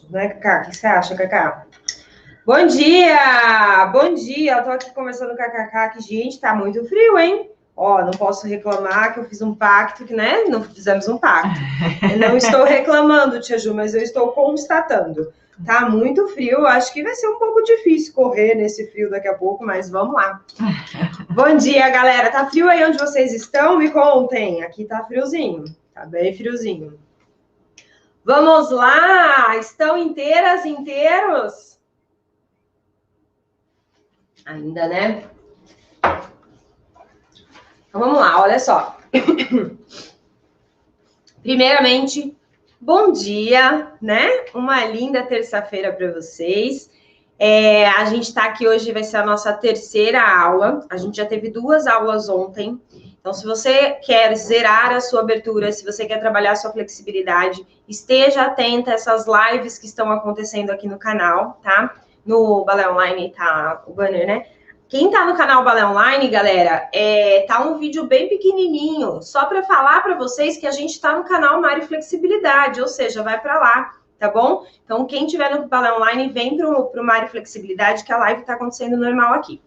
Não é, Cacá? O que você acha, Cacá? Bom dia! Bom dia! Eu tô aqui conversando com a Cacá que, gente, tá muito frio, hein? Ó, não posso reclamar que eu fiz um pacto, que, né? Não fizemos um pacto. Eu não estou reclamando, Tia Ju, mas eu estou constatando. Tá muito frio, acho que vai ser um pouco difícil correr nesse frio daqui a pouco, mas vamos lá. Bom dia, galera. Tá frio aí onde vocês estão? Me contem. Aqui tá friozinho, tá bem friozinho. Vamos lá! Estão inteiras, inteiros? Ainda, né? Então vamos lá, olha só. Primeiramente, bom dia, né? Uma linda terça-feira para vocês. A gente está aqui hoje, vai ser a nossa terceira aula. A gente já teve 2 aulas ontem. Então, se você quer zerar a sua abertura, se você quer trabalhar a sua flexibilidade, esteja atenta a essas lives que estão acontecendo aqui no canal, tá? No Balé Online tá o banner, né? Quem tá no canal Balé Online, galera, tá um vídeo bem pequenininho, só para falar para vocês que a gente tá no canal Mari Flexibilidade, ou seja, vai para lá, tá bom? Então, quem tiver no Balé Online, vem pro Mari Flexibilidade, que a live tá acontecendo normal aqui.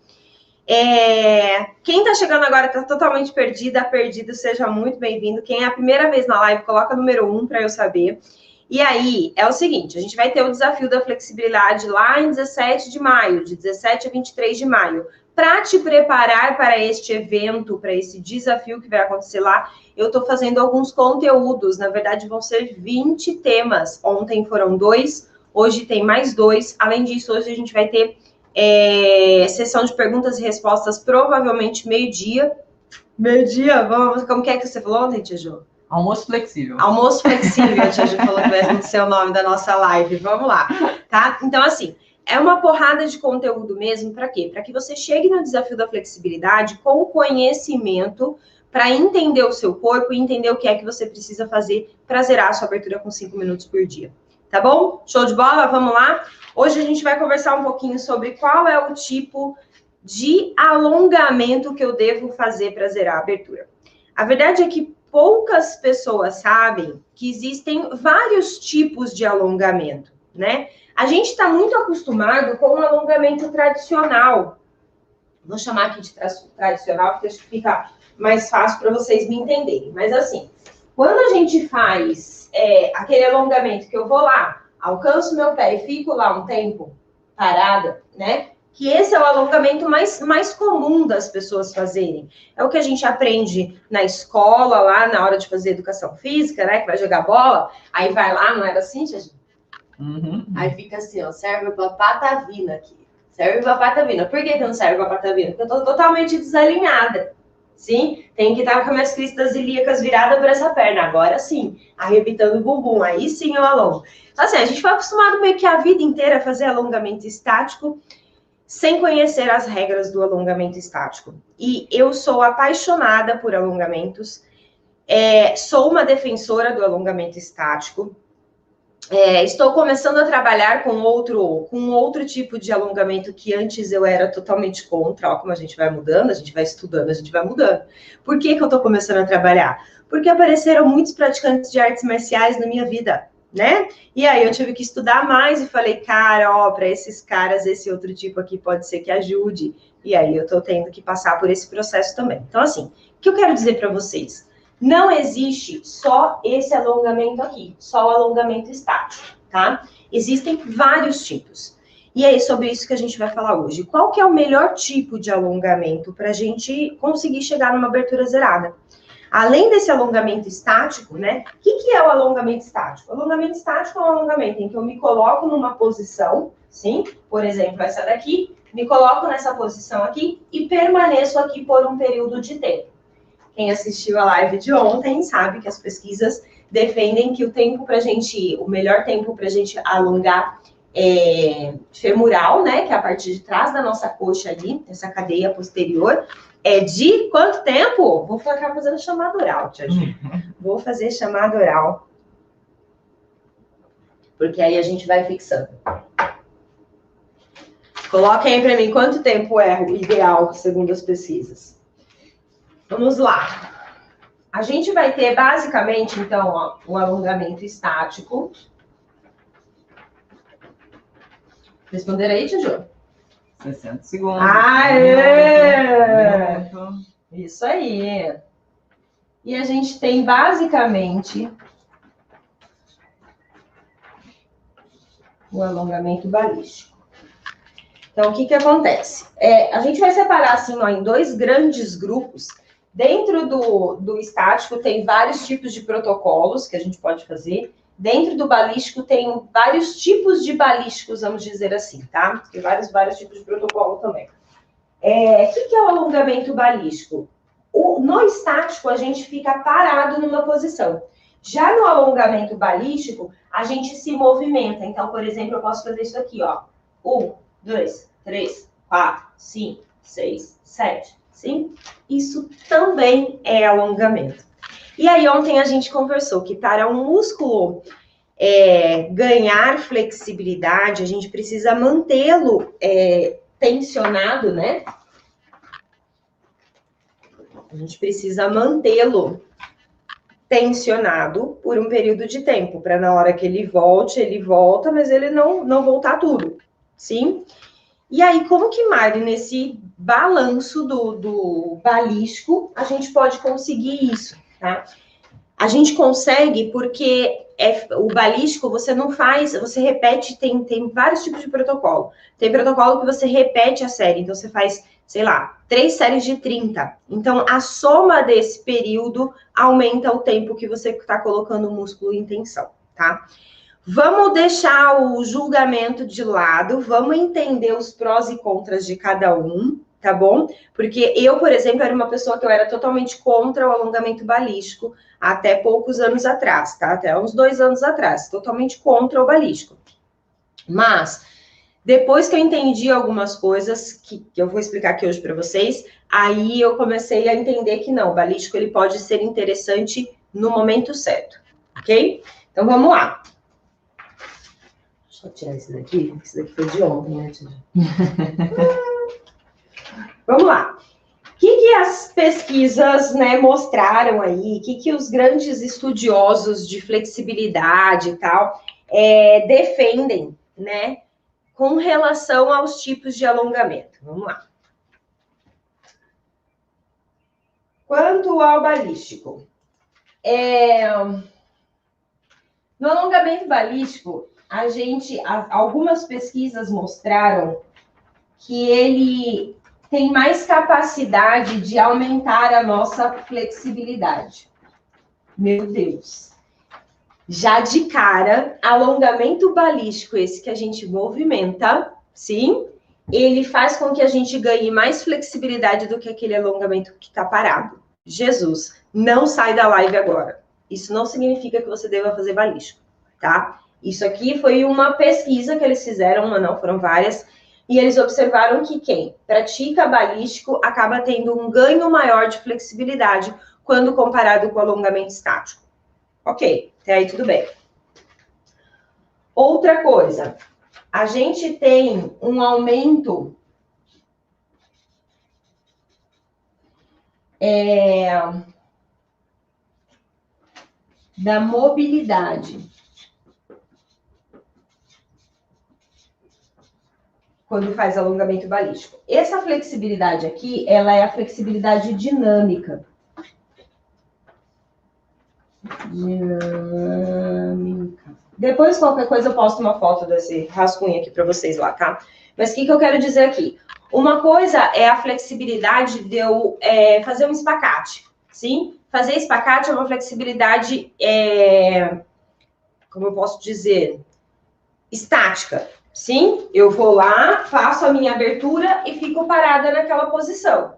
Quem tá chegando agora tá totalmente perdido, seja muito bem-vindo. Quem é a primeira vez na live, coloca número 1 para eu saber. E aí, é o seguinte, a gente vai ter o desafio da flexibilidade lá em 17 de maio, de 17 a 23 de maio. Para te preparar para este evento, para esse desafio que vai acontecer lá, eu estou fazendo alguns conteúdos, na verdade vão ser 20 temas. Ontem foram 2, hoje tem mais 2. Além disso, hoje a gente vai ter sessão de perguntas e respostas, provavelmente meio-dia. Meio-dia, vamos. Como que é que você falou ontem, Tia Ju? Almoço flexível. Almoço flexível, a Tia Ju falou que vai ser o nome da nossa live. Vamos lá, tá? Então, assim, é uma porrada de conteúdo mesmo, para quê? Para que você chegue no desafio da flexibilidade com conhecimento para entender o seu corpo e entender o que é que você precisa fazer para zerar a sua abertura com 5 minutos por dia. Tá bom? Show de bola? Vamos lá? Hoje a gente vai conversar um pouquinho sobre qual é o tipo de alongamento que eu devo fazer para zerar a abertura. A verdade é que poucas pessoas sabem que existem vários tipos de alongamento, né? A gente está muito acostumado com o alongamento tradicional. Vou chamar aqui de tradicional, porque acho que fica mais fácil para vocês me entenderem. Mas assim, quando a gente faz aquele alongamento que eu vou lá, alcanço meu pé e fico lá um tempo parada, né? Que esse é o alongamento mais comum das pessoas fazerem. É o que a gente aprende na escola, lá na hora de fazer educação física, né? Que vai jogar bola, aí vai lá, não era assim, Tia Ju? Uhum. Aí fica assim, ó, serve pra patavina aqui. Serve pra patavina. Por que não serve pra patavina? Porque eu tô totalmente desalinhada. Sim, tem que estar com as minhas cristas ilíacas viradas para essa perna. Agora sim, arrebitando o bumbum. Aí sim eu alongo. Então, assim, a gente foi acostumado meio que a vida inteira a fazer alongamento estático sem conhecer as regras do alongamento estático. E eu sou apaixonada por alongamentos. Sou uma defensora do alongamento estático. Estou começando a trabalhar com outro tipo de alongamento que antes eu era totalmente contra. Ó, como a gente vai mudando, a gente vai estudando, a gente vai mudando. Por que eu estou começando a trabalhar? Porque apareceram muitos praticantes de artes marciais na minha vida, né? E aí eu tive que estudar mais e falei, cara, ó, para esses caras, esse outro tipo aqui pode ser que ajude. E aí eu estou tendo que passar por esse processo também. Então, assim, o que eu quero dizer para vocês? Não existe só esse alongamento aqui, só o alongamento estático, tá? Existem vários tipos. E é sobre isso que a gente vai falar hoje. Qual que é o melhor tipo de alongamento para a gente conseguir chegar numa abertura zerada? Além desse alongamento estático, né? O que é o alongamento estático? O alongamento estático é um alongamento em que eu me coloco numa posição, sim? Por exemplo, essa daqui, me coloco nessa posição aqui e permaneço aqui por um período de tempo. Quem assistiu a live de ontem sabe que as pesquisas defendem que o melhor tempo para a gente alongar femoral, né, que é a parte de trás da nossa coxa ali, essa cadeia posterior, é de quanto tempo? Vou ficar fazendo chamada oral, Tia Ju. Vou fazer chamada oral. Porque aí a gente vai fixando. Coloquem aí para mim quanto tempo é o ideal, segundo as pesquisas. Vamos lá. A gente vai ter, basicamente, então, ó, um alongamento estático. Responder aí, Tiju. 60 segundos. Aê! Isso aí. E a gente tem basicamente o alongamento balístico. Então, o que que acontece? A gente vai separar assim, ó, em dois grandes grupos. Dentro do estático tem vários tipos de protocolos que a gente pode fazer. Dentro do balístico tem vários tipos de balísticos, vamos dizer assim, tá? Tem vários tipos de protocolo também. O que é o alongamento balístico? No estático, a gente fica parado numa posição. Já no alongamento balístico, a gente se movimenta. Então, por exemplo, eu posso fazer isso aqui, ó. 1, 2, 3, 4, 5, 6, 7, 5. Isso também é alongamento. E aí, ontem a gente conversou que para um músculo ganhar flexibilidade, a gente precisa mantê-lo tensionado, né? A gente precisa mantê-lo tensionado por um período de tempo, para na hora que ele volta, mas ele não voltar tudo, sim? E aí, como que, Mari, nesse balanço do balístico, a gente pode conseguir isso, tá? A gente consegue porque o balístico você não faz, você repete, tem vários tipos de protocolo. Tem protocolo que você repete a série, então você faz, sei lá, 3 séries de 30. Então, a soma desse período aumenta o tempo que você está colocando o músculo em tensão, tá? Vamos deixar o julgamento de lado, vamos entender os prós e contras de cada um, tá bom? Porque eu, por exemplo, era uma pessoa que eu era totalmente contra o alongamento balístico até poucos anos atrás, tá? Até uns 2 anos atrás, totalmente contra o balístico. Mas, depois que eu entendi algumas coisas que eu vou explicar aqui hoje para vocês, aí eu comecei a entender que não, o balístico ele pode ser interessante no momento certo, ok? Então, vamos lá. Deixa eu tirar esse daqui foi de ontem, né, Tia? Vamos lá. O que as pesquisas, né, mostraram aí? O que os grandes estudiosos de flexibilidade e tal defendem, né, com relação aos tipos de alongamento? Vamos lá. Quanto ao balístico, no alongamento balístico, algumas pesquisas mostraram que ele tem mais capacidade de aumentar a nossa flexibilidade. Meu Deus. Já de cara, alongamento balístico, esse que a gente movimenta, sim, ele faz com que a gente ganhe mais flexibilidade do que aquele alongamento que está parado. Jesus, não sai da live agora. Isso não significa que você deva fazer balístico, tá? Isso aqui foi uma pesquisa que eles fizeram, uma não, foram várias, e eles observaram que quem pratica balístico acaba tendo um ganho maior de flexibilidade quando comparado com o alongamento estático. Ok, até aí tudo bem. Outra coisa, a gente tem um aumento da mobilidade quando faz alongamento balístico. Essa flexibilidade aqui, ela é a flexibilidade dinâmica. Depois, qualquer coisa, eu posto uma foto desse rascunho aqui para vocês lá, tá? Mas o que eu quero dizer aqui? Uma coisa é a flexibilidade de eu fazer um espacate, sim? Fazer espacate é uma flexibilidade, como eu posso dizer, estática. Sim, eu vou lá, faço a minha abertura e fico parada naquela posição.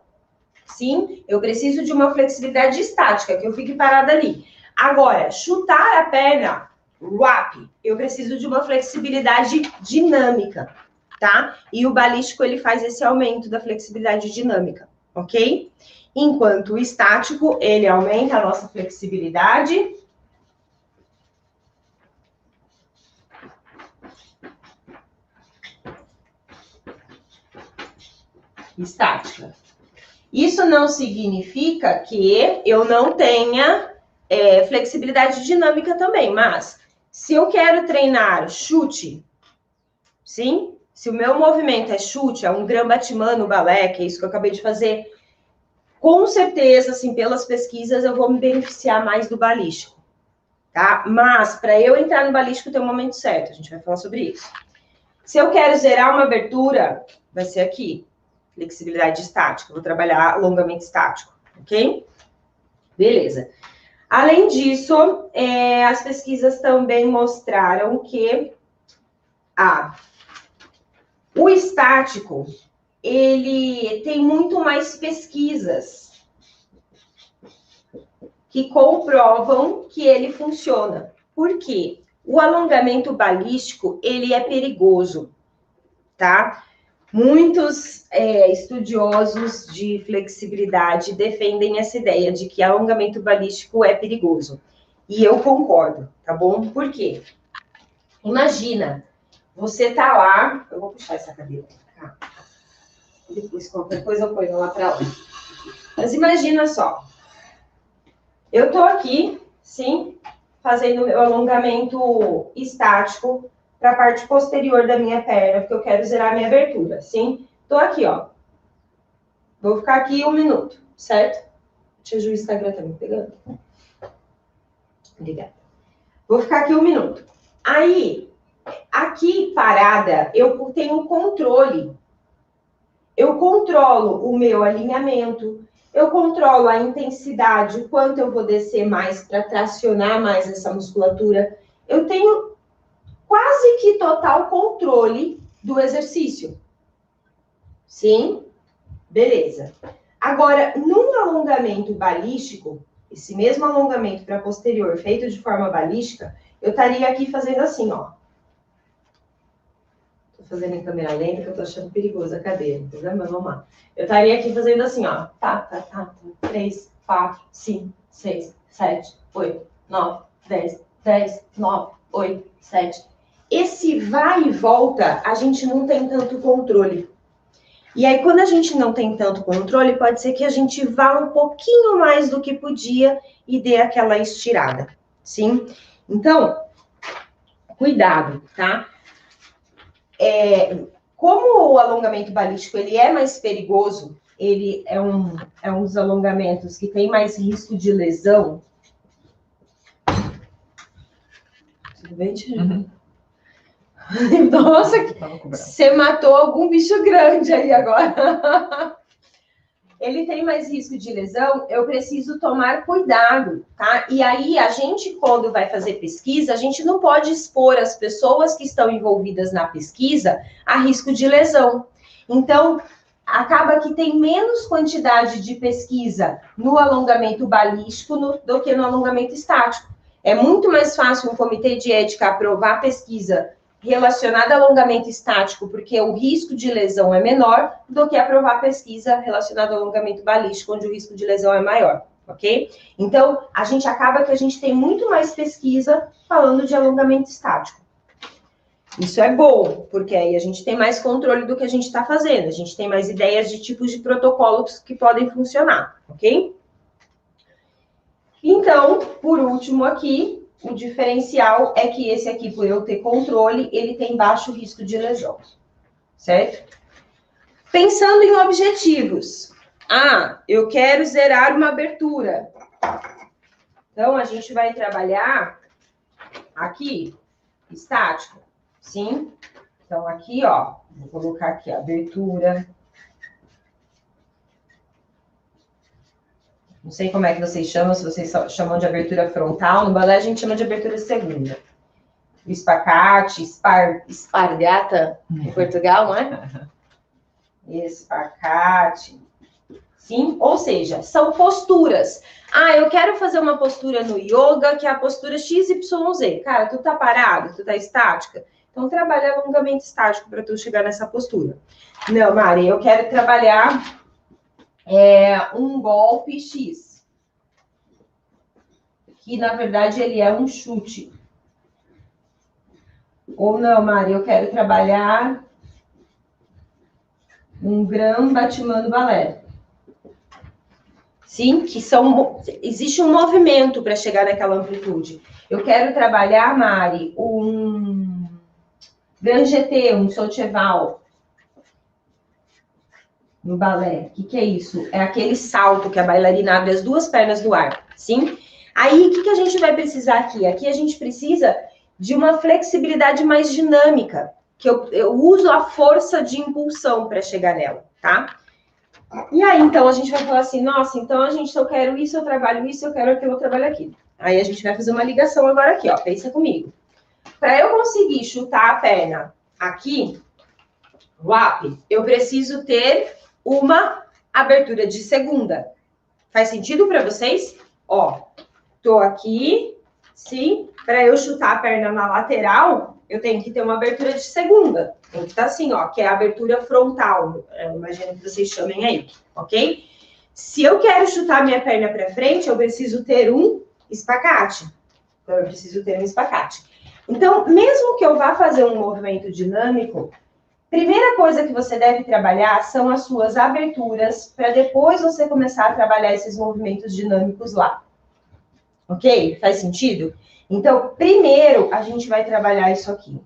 Sim, eu preciso de uma flexibilidade estática, que eu fique parada ali. Agora, chutar a perna, eu preciso de uma flexibilidade dinâmica, tá? E o balístico, ele faz esse aumento da flexibilidade dinâmica, ok? Enquanto o estático, ele aumenta a nossa flexibilidade estática. Isso não significa que eu não tenha flexibilidade dinâmica também, mas se eu quero treinar chute, sim, Se o meu movimento é chute, é um gran batimã no balé, que é isso que eu acabei de fazer, com certeza, assim, pelas pesquisas, eu vou me beneficiar mais do balístico, tá? Mas, para eu entrar no balístico, tem um momento certo, a gente vai falar sobre isso. Se eu quero zerar uma abertura, vai ser aqui, flexibilidade estática, vou trabalhar alongamento estático, ok? Beleza. Além disso, as pesquisas também mostraram que o estático, ele tem muito mais pesquisas que comprovam que ele funciona. Por quê? O alongamento balístico, ele é perigoso, tá? Muitos estudiosos de flexibilidade defendem essa ideia de que alongamento balístico é perigoso. E eu concordo, tá bom? Por quê? Imagina, você tá lá... Eu vou puxar essa cadeira pra cá. Depois, qualquer coisa, eu ponho lá pra lá. Mas imagina só. Eu tô aqui, sim, fazendo meu alongamento estático para a parte posterior da minha perna, porque eu quero zerar a minha abertura, sim? Tô aqui, ó. Vou ficar aqui 1 minuto, certo? Deixa eu ver o Instagram tá me pegando. Obrigada. Vou ficar aqui 1 minuto. Aí, aqui parada, eu tenho controle. Eu controlo o meu alinhamento, eu controlo a intensidade, o quanto eu vou descer mais para tracionar mais essa musculatura. Eu tenho quase que total controle do exercício. Sim? Beleza. Agora, num alongamento balístico, esse mesmo alongamento para posterior feito de forma balística, eu estaria aqui fazendo assim, ó. Tô fazendo em câmera lenta, que eu tô achando perigoso a cadeira, entendeu? Mas vamos lá. Eu estaria aqui fazendo assim, ó. Tá. 3, 4, 5, 6, 7, 8, 9, 10, 9, 8, 7. Esse vai e volta, a gente não tem tanto controle. E aí, quando a gente não tem tanto controle, pode ser que a gente vá um pouquinho mais do que podia e dê aquela estirada, sim? Então, cuidado, tá? Como o alongamento balístico ele é mais perigoso, ele é um dos alongamentos que tem mais risco de lesão. Tudo bem, Tia? Uhum. Nossa, você matou algum bicho grande aí agora. Ele tem mais risco de lesão, eu preciso tomar cuidado, tá? E aí, a gente, quando vai fazer pesquisa, a gente não pode expor as pessoas que estão envolvidas na pesquisa a risco de lesão. Então, acaba que tem menos quantidade de pesquisa no alongamento balístico do que no alongamento estático. É muito mais fácil um comitê de ética aprovar a pesquisa relacionada ao alongamento estático, porque o risco de lesão é menor, do que aprovar pesquisa relacionada ao alongamento balístico, onde o risco de lesão é maior, ok? Então, a gente acaba que a gente tem muito mais pesquisa falando de alongamento estático. Isso é bom, porque aí a gente tem mais controle do que a gente está fazendo, a gente tem mais ideias de tipos de protocolos que podem funcionar, ok? Então, por último aqui, o diferencial é que esse aqui, por eu ter controle, ele tem baixo risco de lesão, certo? Pensando em objetivos. Eu quero zerar uma abertura. Então, a gente vai trabalhar aqui, estático, sim? Então, aqui, ó, vou colocar aqui a abertura. Não sei como é que vocês chamam, se vocês chamam de abertura frontal. No balé a gente chama de abertura segunda. O espacate, espargata, em Portugal, não é? Espacate. Sim? Ou seja, são posturas. Eu quero fazer uma postura no yoga, que é a postura XYZ. Cara, tu tá parado? Tu tá estática? Então, trabalha alongamento estático para tu chegar nessa postura. Não, Mari, eu quero trabalhar... um golpe X, que na verdade ele é um chute. Ou não, Mari, eu quero trabalhar um gran batimã no balé. Sim, que existe um movimento para chegar naquela amplitude. Eu quero trabalhar, Mari, Grand GT, um Saucheval no balé. O que é isso? É aquele salto que a bailarina abre as duas pernas do ar, sim? Aí, o que a gente vai precisar aqui? Aqui a gente precisa de uma flexibilidade mais dinâmica, que eu uso a força de impulsão para chegar nela, tá? E aí, então, a gente vai falar assim, nossa, então eu quero isso, eu trabalho isso, eu quero aquilo, eu trabalho aquilo. Aí a gente vai fazer uma ligação agora aqui, ó, pensa comigo. Para eu conseguir chutar a perna aqui, eu preciso ter uma abertura de segunda. Faz sentido para vocês? Ó, tô aqui, sim. Para eu chutar a perna na lateral, eu tenho que ter uma abertura de segunda. Tem que estar assim, ó, que é a abertura frontal. Imagino que vocês chamem aí, ok? Se eu quero chutar minha perna para frente, eu preciso ter um espacate. Então, eu preciso ter um espacate. Então, mesmo que eu vá fazer um movimento dinâmico, primeira coisa que você deve trabalhar são as suas aberturas, para depois você começar a trabalhar esses movimentos dinâmicos lá. Ok? Faz sentido? Então, primeiro, a gente vai trabalhar isso aqui.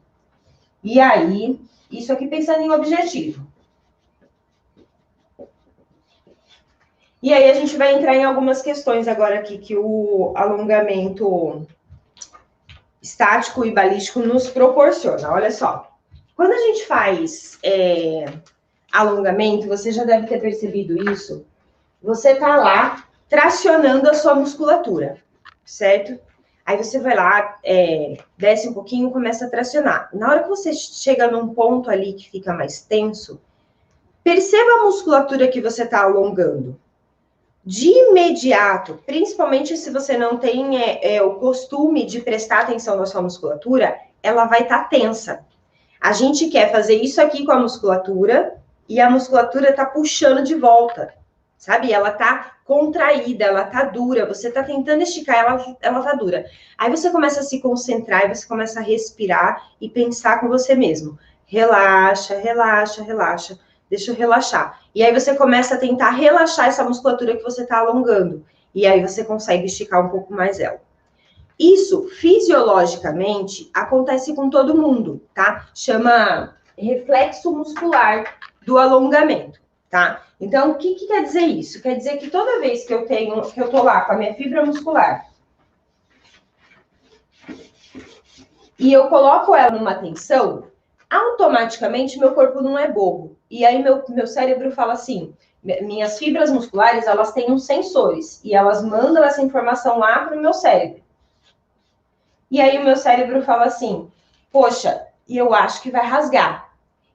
E aí, isso aqui pensando em objetivo. E aí, a gente vai entrar em algumas questões agora aqui que o alongamento estático e balístico nos proporciona. Olha só. Quando a gente faz alongamento, você já deve ter percebido isso. Você tá lá tracionando a sua musculatura, certo? Aí você vai lá, desce um pouquinho e começa a tracionar. Na hora que você chega num ponto ali que fica mais tenso, perceba a musculatura que você está alongando. De imediato, principalmente se você não tem o costume de prestar atenção na sua musculatura, ela vai estar tensa. A gente quer fazer isso aqui com a musculatura e a musculatura tá puxando de volta, sabe? Ela tá contraída, ela tá dura, você tá tentando esticar, ela tá dura. Aí você começa a se concentrar e você começa a respirar e pensar com você mesmo. Relaxa, relaxa, relaxa. Deixa eu relaxar. E aí você começa a tentar relaxar essa musculatura que você tá alongando. E aí você consegue esticar um pouco mais ela. Isso, fisiologicamente, acontece com todo mundo, tá? Chama reflexo muscular do alongamento, tá? Então, o que quer dizer isso? Quer dizer que toda vez que eu tô lá com a minha fibra muscular e eu coloco ela numa tensão, automaticamente meu corpo não é bobo. E aí meu cérebro fala assim, minhas fibras musculares, elas têm uns sensores e elas mandam essa informação lá para o meu cérebro. E aí o meu cérebro fala assim, poxa, e eu acho que vai rasgar.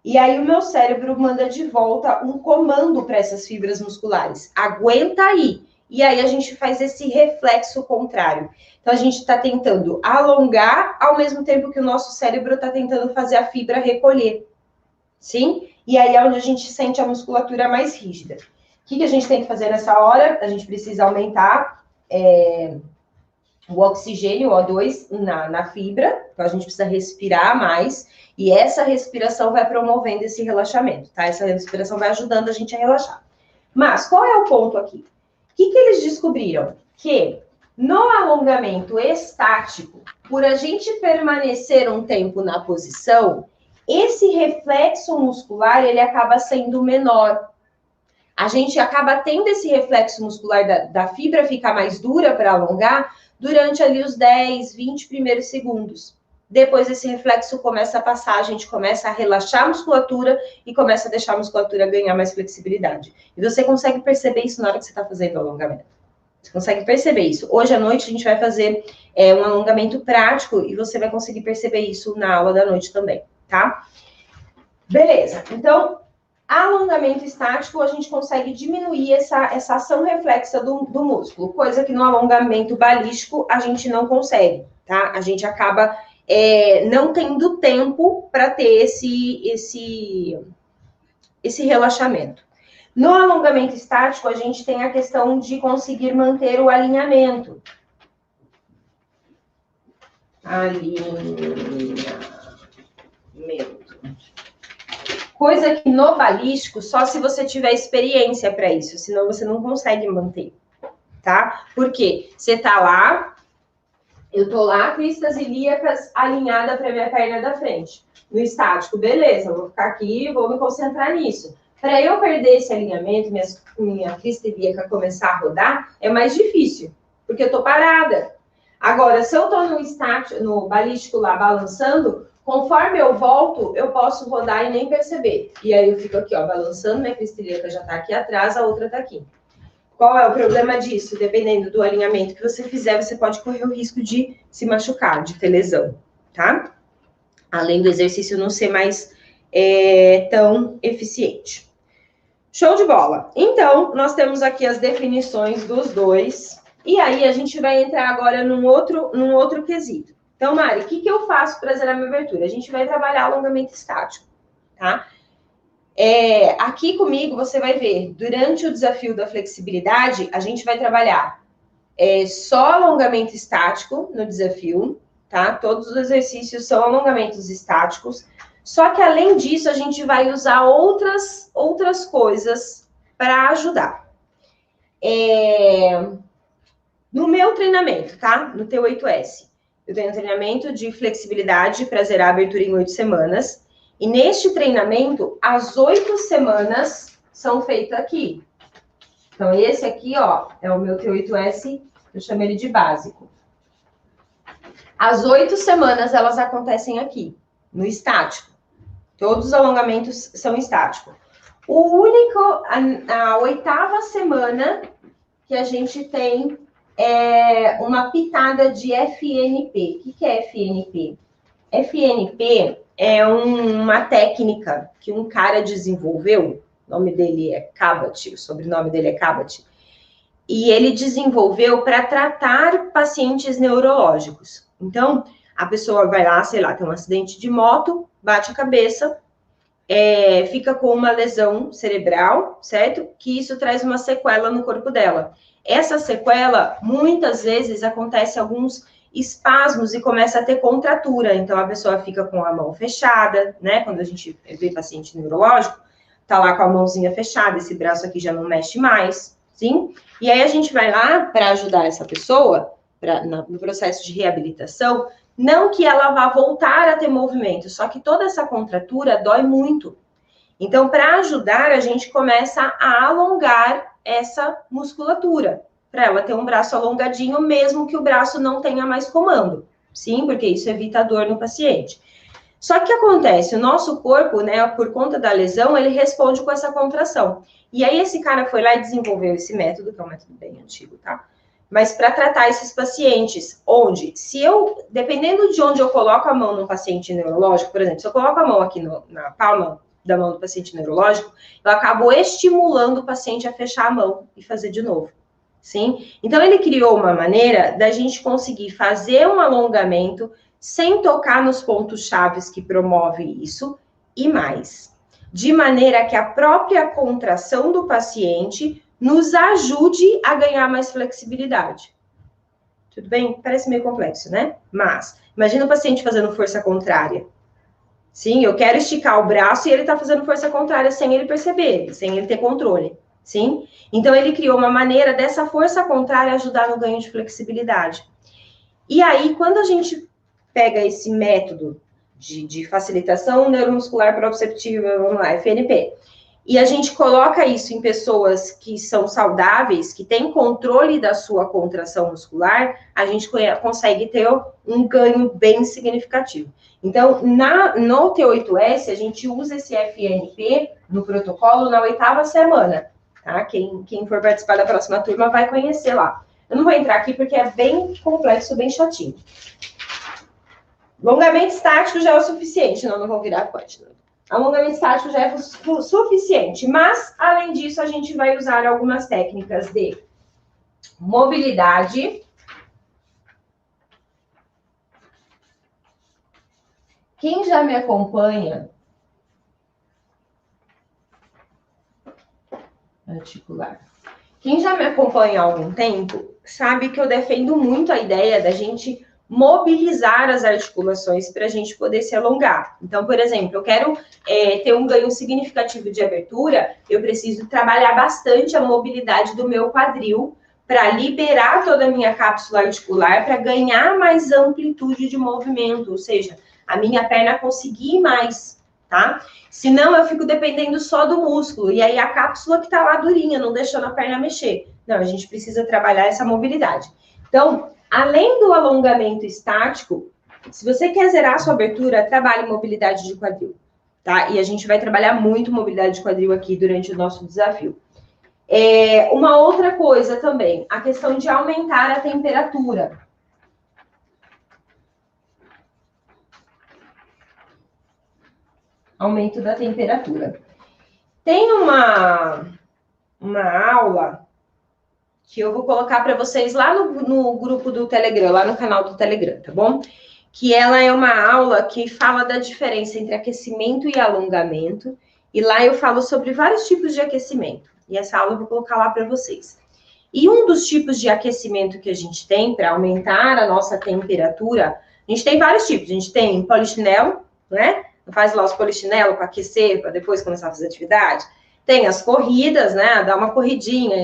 E aí o meu cérebro manda de volta um comando para essas fibras musculares. Aguenta aí. E aí a gente faz esse reflexo contrário. Então a gente está tentando alongar ao mesmo tempo que o nosso cérebro está tentando fazer a fibra recolher. Sim? E aí é onde a gente sente a musculatura mais rígida. O que a gente tem que fazer nessa hora? A gente precisa aumentar o oxigênio, o O2, na fibra, então a gente precisa respirar mais, e essa respiração vai promovendo esse relaxamento, tá? Essa respiração vai ajudando a gente a relaxar. Mas, qual é o ponto aqui? O que eles descobriram? Que no alongamento estático, por a gente permanecer um tempo na posição, esse reflexo muscular, ele acaba sendo menor. A gente acaba tendo esse reflexo muscular da fibra ficar mais dura para alongar, durante ali os 10, 20 primeiros segundos. Depois esse reflexo começa a passar, a gente começa a relaxar a musculatura e começa a deixar a musculatura ganhar mais flexibilidade. E você consegue perceber isso na hora que você está fazendo o alongamento. Você consegue perceber isso. Hoje à noite a gente vai fazer um alongamento prático e você vai conseguir perceber isso na aula da noite também, tá? Beleza, então alongamento estático, a gente consegue diminuir essa ação reflexa do músculo, coisa que no alongamento balístico a gente não consegue, tá? A gente acaba não tendo tempo para ter esse relaxamento. No alongamento estático, a gente tem a questão de conseguir manter o alinhamento. Coisa que no balístico, só se você tiver experiência para isso, senão você não consegue manter, tá? Porque você tá lá, Eu tô lá, cristas ilíacas alinhada para minha perna da frente. No estático, beleza, eu vou ficar aqui e vou me concentrar nisso. Para eu perder esse alinhamento, minha crista ilíaca começar a rodar, é mais difícil, porque eu tô parada. Agora, se eu tô no estático, no balístico lá balançando, conforme eu volto, eu posso rodar e nem perceber. E aí eu fico aqui, ó, balançando, minha crista ilíaca já tá aqui atrás, a outra tá aqui. Qual é o problema disso? Dependendo do alinhamento que você fizer, você pode correr o risco de se machucar, de ter lesão, tá? Além do exercício não ser mais tão eficiente. Show de bola! Então, nós temos aqui as definições dos dois. E aí, a gente vai entrar agora num outro quesito. Então, Mari, o que eu faço para zerar minha abertura? A gente vai trabalhar alongamento estático, tá? Aqui comigo você vai ver, durante o desafio da flexibilidade, a gente vai trabalhar só alongamento estático no desafio, tá? Todos os exercícios são alongamentos estáticos, só que além disso, a gente vai usar outras coisas para ajudar. No meu treinamento, tá? No T8S, eu tenho um treinamento de flexibilidade para zerar a abertura em 8 semanas. E neste treinamento, as 8 semanas são feitas aqui. Então, esse aqui, ó, é o meu T8S, eu chamo ele de básico. As 8 semanas, elas acontecem aqui, no estático. Todos os alongamentos são estáticos. A 8ª semana que a gente tem uma pitada de FNP. O que é FNP? FNP é uma técnica que um cara desenvolveu, o nome dele é Cabot, o sobrenome dele é Cabot, e ele desenvolveu para tratar pacientes neurológicos. Então, a pessoa vai lá, sei lá, tem um acidente de moto, bate a cabeça, fica com uma lesão cerebral, certo? Que isso traz uma sequela no corpo dela. Essa sequela, muitas vezes, acontece alguns espasmos e começa a ter contratura. Então, a pessoa fica com a mão fechada, né? Quando a gente vê paciente neurológico, tá lá com a mãozinha fechada, esse braço aqui já não mexe mais, sim? E aí, a gente vai lá para ajudar essa pessoa, no processo de reabilitação, não que ela vá voltar a ter movimento, só que toda essa contratura dói muito. Então, para ajudar, a gente começa a alongar essa musculatura, para ela ter um braço alongadinho, mesmo que o braço não tenha mais comando. Sim, porque isso evita a dor no paciente. Só que o que acontece? O nosso corpo, né, por conta da lesão, ele responde com essa contração. E aí esse cara foi lá e desenvolveu esse método, que é um método bem antigo, tá? Mas para tratar esses pacientes, dependendo de onde eu coloco a mão no paciente neurológico, por exemplo, se eu coloco a mão aqui na palma da mão do paciente neurológico, eu acabo estimulando o paciente a fechar a mão e fazer de novo. Sim? Então, ele criou uma maneira da gente conseguir fazer um alongamento sem tocar nos pontos chaves que promove isso e mais. De maneira que a própria contração do paciente nos ajude a ganhar mais flexibilidade. Tudo bem? Parece meio complexo, né? Mas, imagina o paciente fazendo força contrária. Sim, eu quero esticar o braço e ele está fazendo força contrária sem ele perceber, sem ele ter controle. Sim? Então, ele criou uma maneira dessa força contrária ajudar no ganho de flexibilidade. E aí, quando a gente pega esse método de facilitação neuromuscular proprioceptiva, vamos lá, FNP, e a gente coloca isso em pessoas que são saudáveis, que têm controle da sua contração muscular, a gente consegue ter um ganho bem significativo. Então, no T8S, a gente usa esse FNP no protocolo na 8ª semana. Tá? Quem for participar da próxima turma vai conhecer lá. Eu não vou entrar aqui porque é bem complexo, bem chatinho. Alongamento estático já é o suficiente. Não vou virar punch. Alongamento estático já é o suficiente. Mas, além disso, a gente vai usar algumas técnicas de mobilidade. Quem já me acompanha... articular. Quem já me acompanha há algum tempo sabe que eu defendo muito a ideia da gente mobilizar as articulações para a gente poder se alongar. Então, por exemplo, eu quero ter um ganho significativo de abertura, eu preciso trabalhar bastante a mobilidade do meu quadril para liberar toda a minha cápsula articular, para ganhar mais amplitude de movimento, ou seja, a minha perna conseguir mais, tá? Senão eu fico dependendo só do músculo, e aí a cápsula que tá lá durinha, não deixando a perna mexer. Não, a gente precisa trabalhar essa mobilidade. Então, além do alongamento estático, se você quer zerar a sua abertura, trabalhe mobilidade de quadril, tá? E a gente vai trabalhar muito mobilidade de quadril aqui durante o nosso desafio. Uma outra coisa também, a questão de aumentar a temperatura. Aumento da temperatura. Tem uma aula que eu vou colocar para vocês lá no grupo do Telegram, lá no canal do Telegram, tá bom? Que ela é uma aula que fala da diferença entre aquecimento e alongamento. E lá eu falo sobre vários tipos de aquecimento. E essa aula eu vou colocar lá para vocês. E um dos tipos de aquecimento que a gente tem para aumentar a nossa temperatura, a gente tem vários tipos. A gente tem polichinelo, né? Faz lá os polichinelos para aquecer, para depois começar a fazer atividade. Tem as corridas, né? Dá uma corridinha.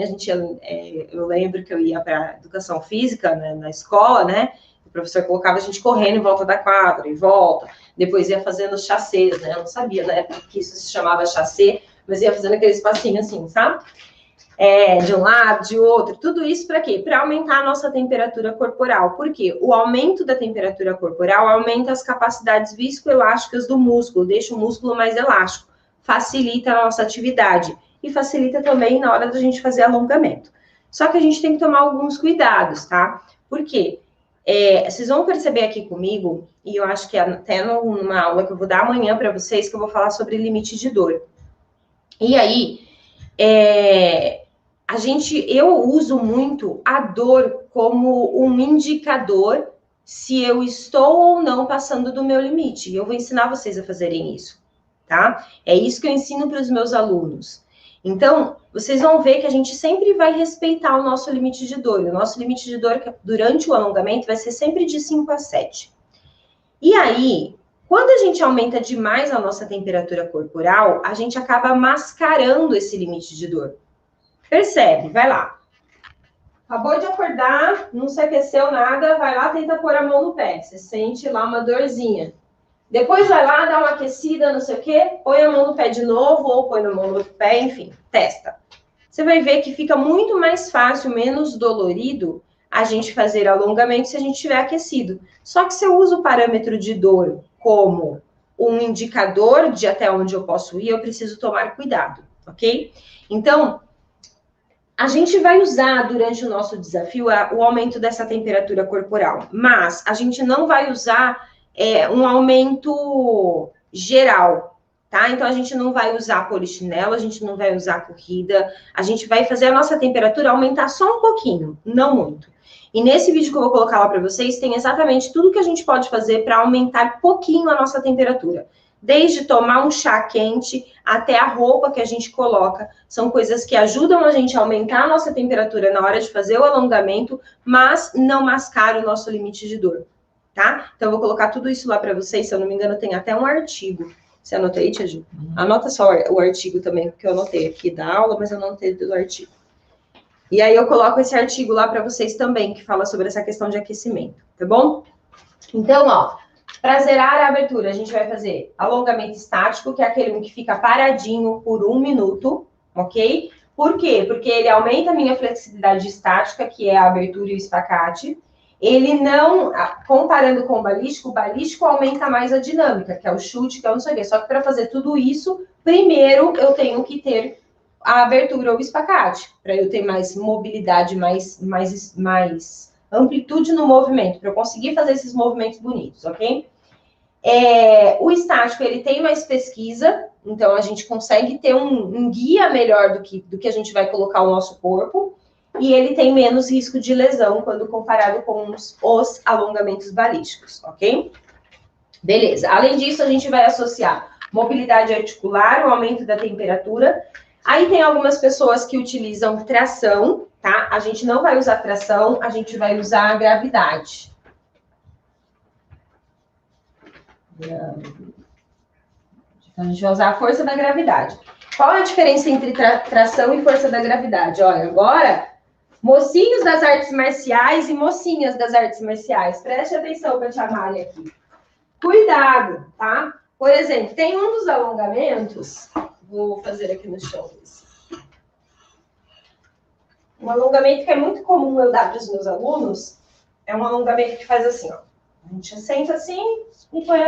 Eu lembro que eu ia para educação física, né, na escola, né? O professor colocava a gente correndo em volta da quadra, e volta. Depois ia fazendo os chassês, né? Eu não sabia na época que isso se chamava chassê, mas ia fazendo aquele espacinho assim, sabe? De um lado, de outro. Tudo isso para quê? Para aumentar a nossa temperatura corporal. Por quê? O aumento da temperatura corporal aumenta as capacidades viscoelásticas do músculo, deixa o músculo mais elástico, facilita a nossa atividade e facilita também na hora da gente fazer alongamento. Só que a gente tem que tomar alguns cuidados, tá? Por quê? Vocês vão perceber aqui comigo, e eu acho que até numa aula que eu vou dar amanhã para vocês, que eu vou falar sobre limite de dor. E aí, eu uso muito a dor como um indicador se eu estou ou não passando do meu limite. E eu vou ensinar vocês a fazerem isso, tá? É isso que eu ensino para os meus alunos. Então, vocês vão ver que a gente sempre vai respeitar o nosso limite de dor. O nosso limite de dor durante o alongamento vai ser sempre de 5 a 7. E aí, quando a gente aumenta demais a nossa temperatura corporal, a gente acaba mascarando esse limite de dor. Percebe? Vai lá. Acabou de acordar, não se aqueceu nada, vai lá, tenta pôr a mão no pé. Você sente lá uma dorzinha. Depois vai lá, dá uma aquecida, não sei o quê, põe a mão no pé de novo, ou põe a mão no outro pé, enfim, testa. Você vai ver que fica muito mais fácil, menos dolorido, a gente fazer alongamento se a gente estiver aquecido. Só que se eu uso o parâmetro de dor como um indicador de até onde eu posso ir, eu preciso tomar cuidado, ok? Então, a gente vai usar durante o nosso desafio o aumento dessa temperatura corporal, mas a gente não vai usar um aumento geral, tá? Então, a gente não vai usar polichinelo, a gente não vai usar corrida, a gente vai fazer a nossa temperatura aumentar só um pouquinho, não muito. E nesse vídeo que eu vou colocar lá para vocês, tem exatamente tudo que a gente pode fazer para aumentar pouquinho a nossa temperatura. Desde tomar um chá quente até a roupa que a gente coloca. São coisas que ajudam a gente a aumentar a nossa temperatura na hora de fazer o alongamento, mas não mascar o nosso limite de dor, tá? Então, eu vou colocar tudo isso lá para vocês. Se eu não me engano, tem até um artigo. Você anotou aí, Tia Ju? Anota só o artigo também, porque eu anotei aqui da aula, mas eu não anotei do artigo. E aí eu coloco esse artigo lá para vocês também, que fala sobre essa questão de aquecimento, tá bom? Então, ó, para zerar a abertura, a gente vai fazer alongamento estático, que é aquele que fica paradinho por 1 minuto, ok? Por quê? Porque ele aumenta a minha flexibilidade estática, que é a abertura e o espacate. Ele não, comparando com o balístico aumenta mais a dinâmica, que é o chute, que é o não sei o quê. Só que para fazer tudo isso, primeiro eu tenho que ter a abertura ou o espacate, para eu ter mais mobilidade, mais amplitude no movimento, para eu conseguir fazer esses movimentos bonitos, ok? O estático, ele tem mais pesquisa, então a gente consegue ter um guia melhor do que a gente vai colocar o nosso corpo, e ele tem menos risco de lesão quando comparado com os alongamentos balísticos, ok? Beleza. Além disso, a gente vai associar mobilidade articular, o aumento da temperatura. Aí tem algumas pessoas que utilizam tração, tá? A gente não vai usar tração, a gente vai usar a gravidade. Então, a gente vai usar a força da gravidade. Qual é a diferença entre tração e força da gravidade? Olha, agora Mocinhos das artes marciais e mocinhas das artes marciais. Preste atenção para a tia Mari aqui. Cuidado, tá? Por exemplo, tem um dos alongamentos. Vou fazer aqui no chão isso. Um alongamento que é muito comum eu dar para os meus alunos é um alongamento que faz assim, ó. A gente senta assim e põe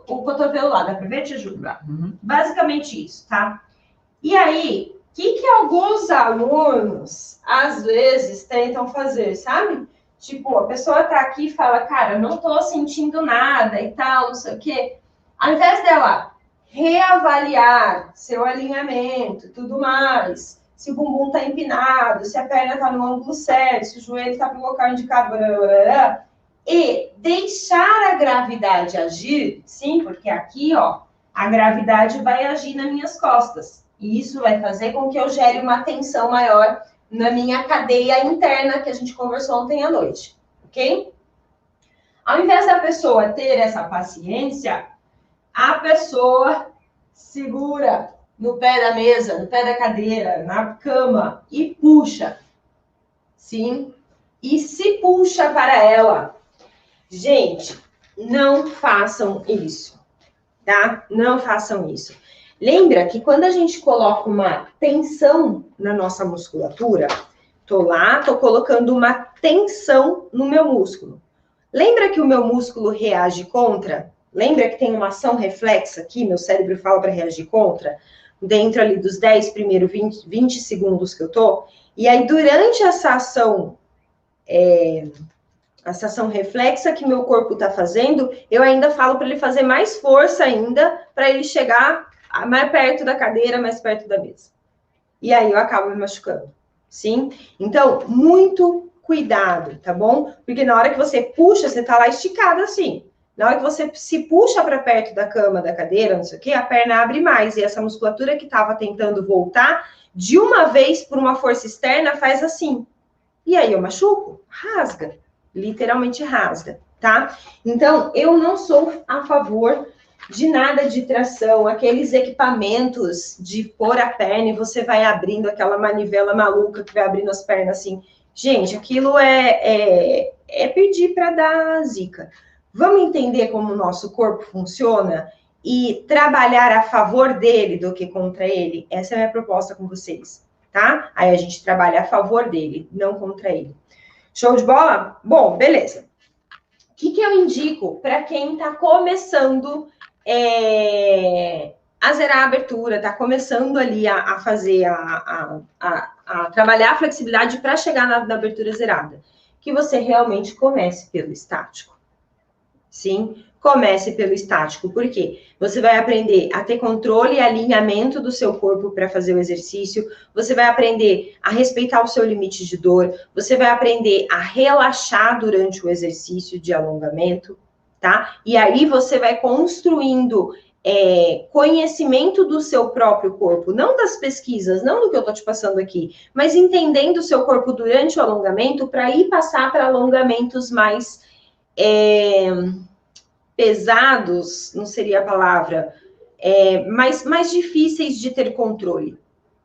o cotovelo lá. Dá para ver, Tia Ju? Uhum. Basicamente isso, tá? E aí, o que alguns alunos, às vezes, tentam fazer, sabe? Tipo, a pessoa tá aqui e fala, cara, não tô sentindo nada e tal, não sei o quê. Ao invés dela reavaliar seu alinhamento, tudo mais, se o bumbum tá empinado, se a perna tá no ângulo certo, se o joelho tá pro local indicado, e deixar a gravidade agir, sim, porque aqui, ó, a gravidade vai agir nas minhas costas. E isso vai fazer com que eu gere uma tensão maior na minha cadeia interna que a gente conversou ontem à noite, ok? Ao invés da pessoa ter essa paciência, a pessoa segura no pé da mesa, no pé da cadeira, na cama e puxa, sim? E se puxa para ela. Gente, não façam isso, tá? Não façam isso. Lembra que quando a gente coloca uma tensão na nossa musculatura, tô lá, tô colocando uma tensão no meu músculo. Lembra que o meu músculo reage contra? Lembra que tem uma ação reflexa aqui, meu cérebro fala para reagir contra? Dentro ali dos 10 primeiros 20 segundos que eu tô. E aí, durante essa ação reflexa que meu corpo está fazendo, eu ainda falo para ele fazer mais força ainda, para ele chegar mais perto da cadeira, mais perto da mesa. E aí eu acabo me machucando, sim? Então, muito cuidado, tá bom? Porque na hora que você puxa, você tá lá esticado assim. Na hora que você se puxa para perto da cama, da cadeira, não sei o quê, a perna abre mais. E essa musculatura que estava tentando voltar, de uma vez por uma força externa, faz assim. E aí eu machuco, rasga. Literalmente rasga, tá? Então, eu não sou a favor de nada de tração, aqueles equipamentos de pôr a perna e você vai abrindo aquela manivela maluca que vai abrindo as pernas assim. Gente, aquilo é pedir para dar zica. Vamos entender como o nosso corpo funciona e trabalhar a favor dele do que contra ele? Essa é a minha proposta com vocês, tá? Aí a gente trabalha a favor dele, não contra ele. Show de bola? Bom, beleza. O que eu indico para quem está começando a zerar a abertura, está começando ali a fazer, a trabalhar a flexibilidade para chegar na abertura zerada? Que você realmente comece pelo estático. Sim? Comece pelo estático, porque você vai aprender a ter controle e alinhamento do seu corpo para fazer o exercício, você vai aprender a respeitar o seu limite de dor, você vai aprender a relaxar durante o exercício de alongamento, tá? E aí você vai construindo conhecimento do seu próprio corpo, não das pesquisas, não do que eu tô te passando aqui, mas entendendo o seu corpo durante o alongamento para ir passar para alongamentos mais pesados, não seria a palavra, mais difíceis de ter controle,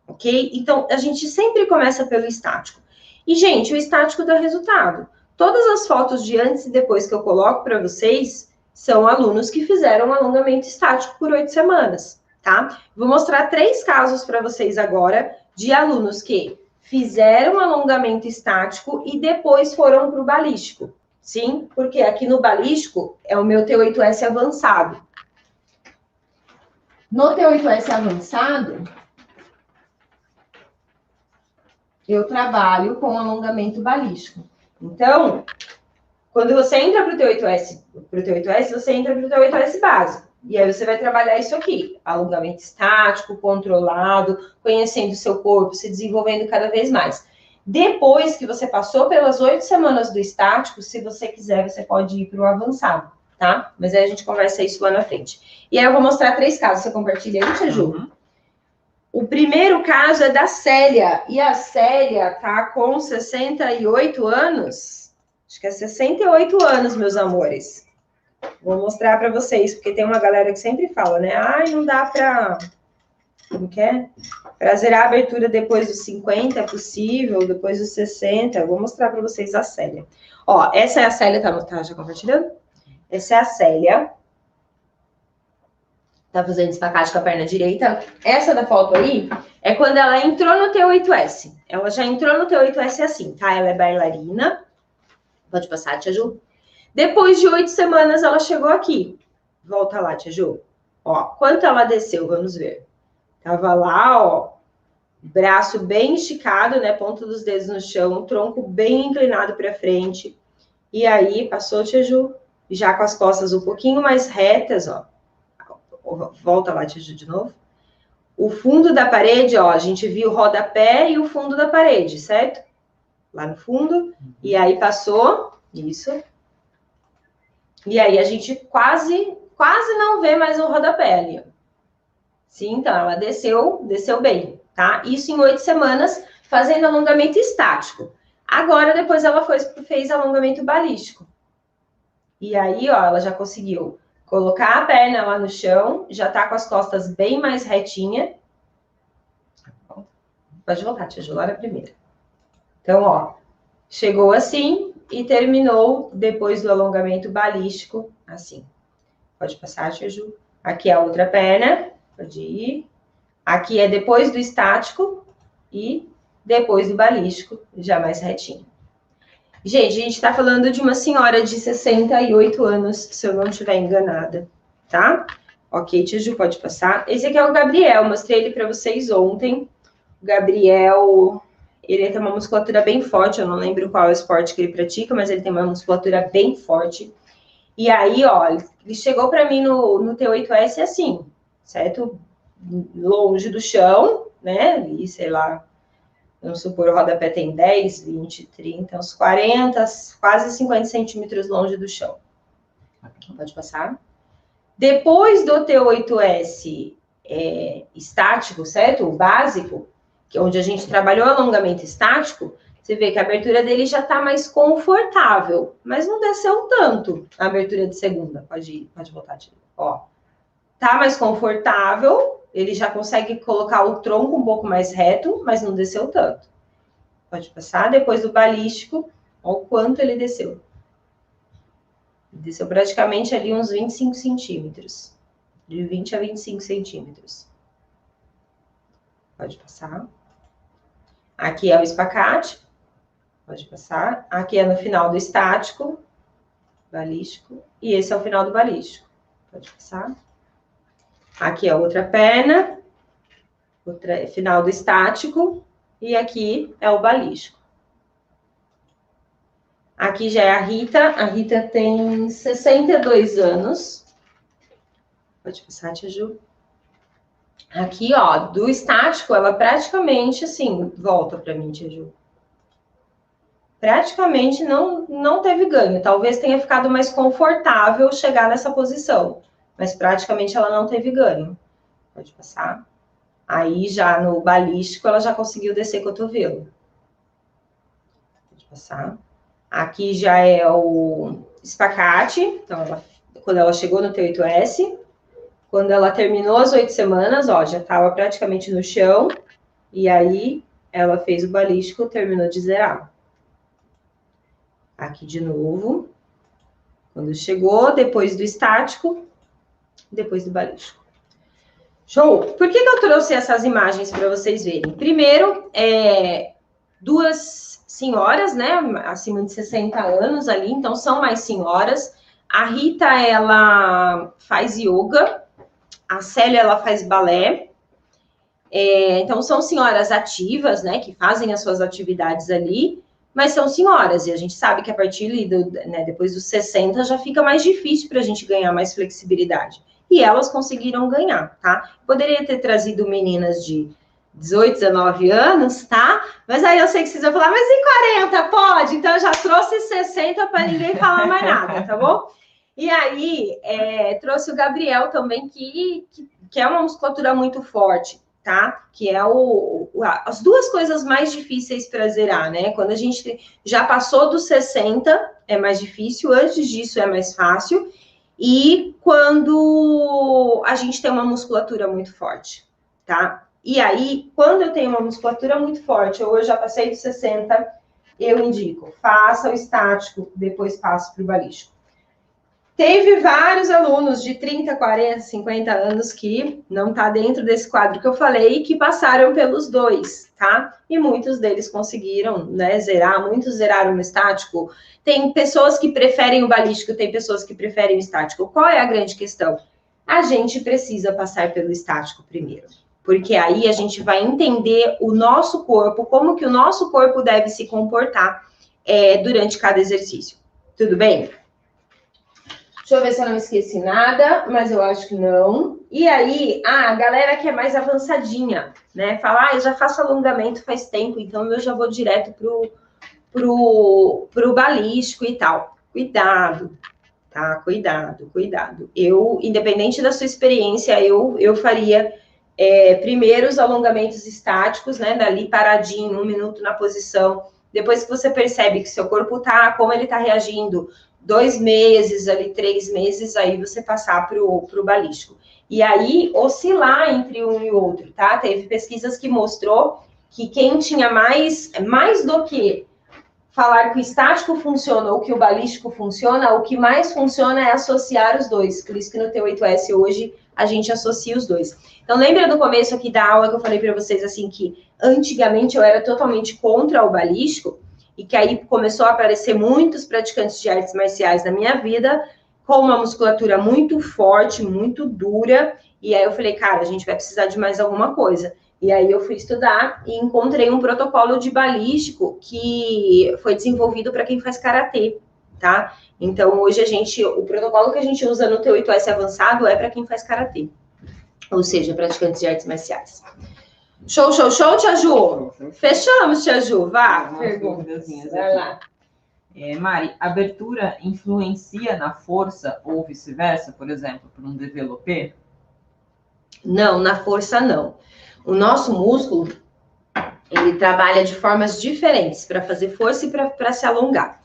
ok? Então, a gente sempre começa pelo estático. E, gente, o estático dá resultado. Todas as fotos de antes e depois que eu coloco para vocês são alunos que fizeram um alongamento estático por 8 semanas, tá? Vou mostrar 3 casos para vocês agora de alunos que fizeram alongamento estático e depois foram para o balístico. Sim, porque aqui no balístico é o meu T8S avançado. No T8S avançado, eu trabalho com alongamento balístico. Então, quando você entra para o T8S, você entra para o T8S básico. E aí você vai trabalhar isso aqui, alongamento estático, controlado, conhecendo o seu corpo, se desenvolvendo cada vez mais. Depois que você passou pelas 8 semanas do estático, se você quiser, você pode ir para o avançado, tá? Mas aí a gente conversa isso lá na frente. E aí eu vou mostrar 3 casos. Você compartilha aí, Tia Ju? Uhum. O primeiro caso é da Célia. E a Célia tá com 68 anos. Acho que é 68 anos, meus amores. Vou mostrar para vocês, porque tem uma galera que sempre fala, né? Ai, não dá para Como que é? Para zerar a abertura depois dos 50 é possível, depois dos 60. Eu vou mostrar para vocês a Célia. Ó, essa é a Célia, tá já compartilhando? Essa é a Célia. Tá fazendo espacate com a perna direita. Essa da foto aí é quando ela entrou no T8S. Ela já entrou no T8S assim, tá? Ela é bailarina. Pode passar, Tia Ju. Depois de 8 semanas, ela chegou aqui. Volta lá, Tia Ju. Ó, quanto ela desceu, vamos ver. Tava lá, ó, braço bem esticado, né? Ponta dos dedos no chão, tronco bem inclinado para frente. E aí, passou, Tia Ju, já com as costas um pouquinho mais retas, ó. Volta lá, Tia Ju, de novo. O fundo da parede, ó, a gente viu o rodapé e o fundo da parede, certo? Lá no fundo. E aí passou, isso. E aí a gente quase não vê mais o rodapé ali, ó. Sim, então ela desceu bem, tá? Isso em 8 semanas, fazendo alongamento estático. Agora, depois ela fez alongamento balístico. E aí, ó, ela já conseguiu colocar a perna lá no chão, já tá com as costas bem mais retinha. Pode voltar, Tia Ju, lá na primeira. Então, ó, chegou assim e terminou depois do alongamento balístico, assim. Pode passar, Tia Ju. Aqui é a outra perna, pode ir. Aqui é depois do estático e depois do balístico, já mais retinho. Gente, a gente tá falando de uma senhora de 68 anos, se eu não estiver enganada, tá? Ok, Tia Ju, pode passar. Esse aqui é o Gabriel, mostrei ele para vocês ontem. O Gabriel, ele tem uma musculatura bem forte, eu não lembro qual é o esporte que ele pratica, mas ele tem uma musculatura bem forte. E aí, ó, ele chegou para mim no T8S assim, certo? Longe do chão, né? E sei lá, vamos supor, o rodapé tem 10, 20, 30, uns 40, quase 50 centímetros longe do chão. Pode passar. Depois do T8S estático, certo? O básico, que é onde a gente trabalhou alongamento estático, você vê que a abertura dele já está mais confortável, mas não desceu tanto a abertura de segunda. Pode voltar, Tia. Ó, tá mais confortável, ele já consegue colocar o tronco um pouco mais reto, mas não desceu tanto. Pode passar. Depois do balístico, olha o quanto ele desceu. Desceu praticamente ali uns 25 centímetros. De 20 a 25 centímetros. Pode passar. Aqui é o espacate. Pode passar. Aqui é no final do estático, balístico. E esse é o final do balístico. Pode passar. Aqui é a outra perna. Final do estático. E aqui é o balístico. Aqui já é a Rita. A Rita tem 62 anos. Pode passar, Tia Ju. Aqui, ó, do estático, ela praticamente, assim, volta pra mim, Tia Ju. Praticamente não teve ganho. Talvez tenha ficado mais confortável chegar nessa posição. Mas praticamente ela não teve ganho. Pode passar. Aí já no balístico ela já conseguiu descer cotovelo. Pode passar. Aqui já é o espacate. Então, quando ela chegou no T8S. Quando ela terminou as 8 semanas, ó, já estava praticamente no chão. E aí ela fez o balístico, terminou de zerar. Aqui de novo, quando chegou, depois do estático, depois do balístico. Show! Por que eu trouxe essas imagens para vocês verem? Primeiro, duas senhoras, né, acima de 60 anos ali, então são mais senhoras. A Rita, ela faz yoga, a Célia, ela faz balé. Então são senhoras ativas, né, que fazem as suas atividades ali. Mas são senhoras, e a gente sabe que a partir depois dos 60 já fica mais difícil para a gente ganhar mais flexibilidade. E elas conseguiram ganhar, tá? Poderia ter trazido meninas de 18, 19 anos, tá? Mas aí eu sei que vocês vão falar, mas em 40 pode? Então eu já trouxe 60 para ninguém falar mais nada, tá bom? E aí trouxe o Gabriel também, que é uma musculatura muito forte. Tá? Que é as duas coisas mais difíceis para zerar, né? Quando a gente já passou dos 60, é mais difícil, antes disso é mais fácil, e quando a gente tem uma musculatura muito forte, tá? E aí, quando eu tenho uma musculatura muito forte, ou eu já passei de 60, eu indico, faça o estático, depois passe para o balístico. Teve vários alunos de 30, 40, 50 anos que não tá dentro desse quadro que eu falei, que passaram pelos dois, tá? E muitos deles conseguiram, né, zerar, muitos zeraram no estático. Tem pessoas que preferem o balístico, tem pessoas que preferem o estático. Qual é a grande questão? A gente precisa passar pelo estático primeiro, porque aí a gente vai entender o nosso corpo, como que o nosso corpo deve se comportar durante cada exercício. Tudo bem? Deixa eu ver se eu não esqueci nada, mas eu acho que não. E aí, a galera que é mais avançadinha, né? Fala, eu já faço alongamento faz tempo, então eu já vou direto pro balístico e tal. Cuidado, tá? Cuidado. Eu, independente da sua experiência, eu faria primeiro os alongamentos estáticos, né? Dali paradinho, 1 minuto na posição. Depois que você percebe que seu corpo tá, como ele tá reagindo, 2 meses, ali 3 meses, aí você passar pro balístico. E aí, oscilar entre um e outro, tá? Teve pesquisas que mostrou que quem tinha mais do que falar que o estático funciona ou que o balístico funciona, o que mais funciona é associar os dois. Por isso que no T8S hoje a gente associa os dois. Então, lembra do começo aqui da aula que eu falei para vocês, assim, que antigamente eu era totalmente contra o balístico, e que aí começou a aparecer muitos praticantes de artes marciais na minha vida, com uma musculatura muito forte, muito dura, e aí eu falei, cara, a gente vai precisar de mais alguma coisa. E aí eu fui estudar e encontrei um protocolo de balístico que foi desenvolvido para quem faz karatê, tá? Então, hoje o protocolo que a gente usa no T8S avançado é para quem faz karatê, ou seja, praticantes de artes marciais. Show, Tia Ju? Fechamos, Tia Ju. Vá, perguntas. Vai lá. Mari, abertura influencia na força ou vice-versa, por exemplo, por um développé? Não, na força não. O nosso músculo, ele trabalha de formas diferentes para fazer força e para se alongar.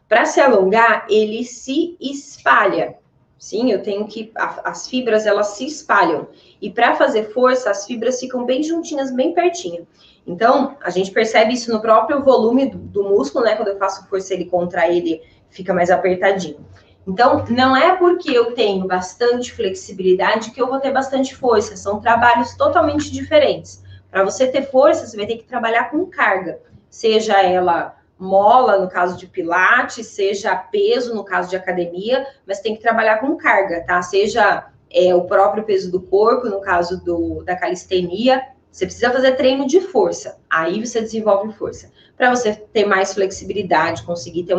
Para se alongar, ele se espalha. Sim, eu tenho que... As fibras, elas se espalham. E para fazer força, as fibras ficam bem juntinhas, bem pertinho. Então, a gente percebe isso no próprio volume do músculo, né? Quando eu faço força, ele contrai, ele fica mais apertadinho. Então, não é porque eu tenho bastante flexibilidade que eu vou ter bastante força. São trabalhos totalmente diferentes. Para você ter força, você vai ter que trabalhar com carga. Seja ela mola, no caso de pilates, seja peso, no caso de academia, mas tem que trabalhar com carga, tá? Seja o próprio peso do corpo, no caso da calistenia. Você precisa fazer treino de força. Aí você desenvolve força. Para você ter mais flexibilidade, conseguir ter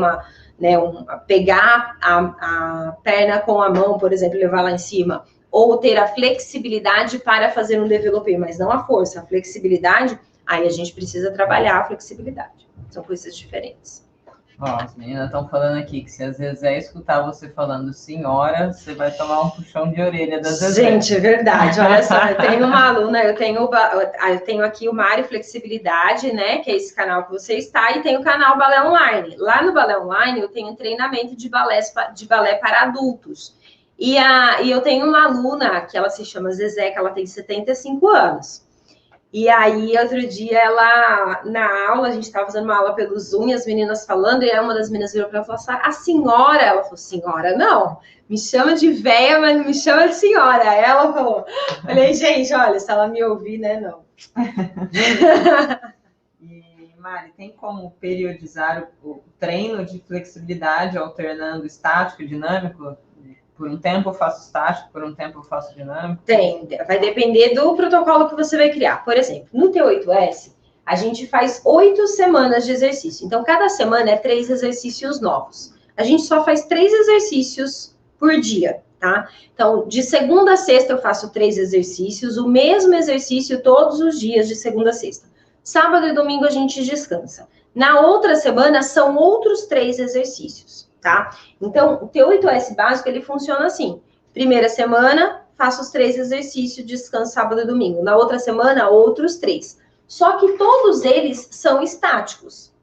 pegar a perna com a mão, por exemplo, levar lá em cima, ou ter a flexibilidade para fazer um développé, mas não a força, a flexibilidade, aí a gente precisa trabalhar a flexibilidade. São coisas diferentes. Ó, as meninas estão falando aqui que se a Zezé escutar você falando senhora, você vai tomar um puxão de orelha da Zezé. Gente, é verdade. Olha só, eu tenho uma aluna, eu tenho aqui o Mari Flexibilidade, né? Que é esse canal que você está, e tem o canal Balé Online. Lá no Balé Online eu tenho treinamento de balé para adultos. E eu tenho uma aluna que ela se chama Zezé, que ela tem 75 anos. E aí, outro dia, ela, na aula, a gente estava fazendo uma aula pelo Zoom, e as meninas falando, e aí uma das meninas virou para ela e falou assim, a senhora, ela falou, senhora, não, me chama de véia, mas não me chama de senhora. Aí ela falou, falei, gente, olha, se ela me ouvir, né, não. E, Mari, tem como periodizar o treino de flexibilidade alternando estático e dinâmico? Por um tempo eu faço estático, por um tempo eu faço dinâmico? Tem, vai depender do protocolo que você vai criar. Por exemplo, no T8S, a gente faz 8 semanas de exercício. Então, cada semana é 3 exercícios novos. A gente só faz 3 exercícios por dia, tá? Então, de segunda a sexta eu faço 3 exercícios, o mesmo exercício todos os dias, de segunda a sexta. Sábado e domingo a gente descansa. Na outra semana, são outros 3 exercícios. Tá? Então, o T8S básico, ele funciona assim. Primeira semana, faço os 3 exercícios, descanso sábado e domingo. Na outra semana, outros 3. Só que todos eles são estáticos.